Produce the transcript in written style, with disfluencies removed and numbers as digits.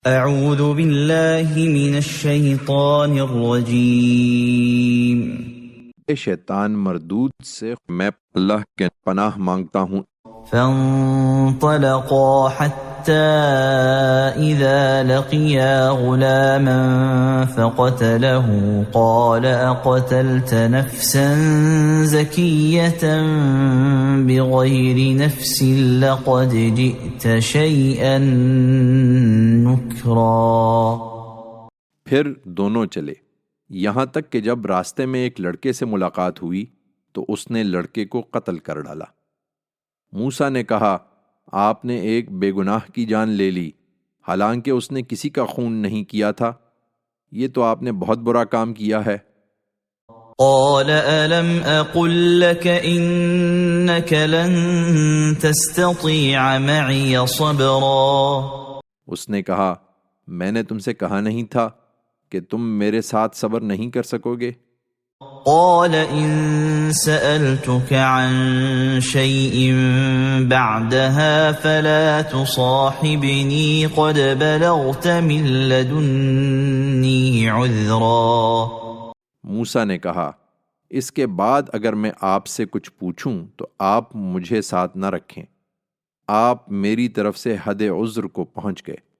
اعوذ باللہ من الشیطان الرجیم۔ شیطان مردود سے میں اللہ کے پناہ مانگتا ہوں۔ فانطلقا حتى اذا لقيا غلاما فقتله قال اقتلت نفسا زكية بغير نفس لقد جئت شيئا نكرا۔ پھر دونوں چلے یہاں تک کہ جب راستے میں ایک لڑکے سے ملاقات ہوئی تو اس نے لڑکے کو قتل کر ڈالا۔ موسیٰ نے کہا آپ نے ایک بے گناہ کی جان لے لی حالانکہ اس نے کسی کا خون نہیں کیا تھا، یہ تو آپ نے بہت برا کام کیا ہے۔ قال ألم أقل لك إنك لن تستطيع معي صبرا۔ اس نے کہا میں نے تم سے کہا نہیں تھا کہ تم میرے ساتھ صبر نہیں کر سکو گے؟ قال إن سألتك عن شيء بعدها فلا تصاحبني قد بلغت من لدني عذرا۔ موسیٰ نے کہا اس کے بعد اگر میں آپ سے کچھ پوچھوں تو آپ مجھے ساتھ نہ رکھیں، آپ میری طرف سے حد عذر کو پہنچ گئے۔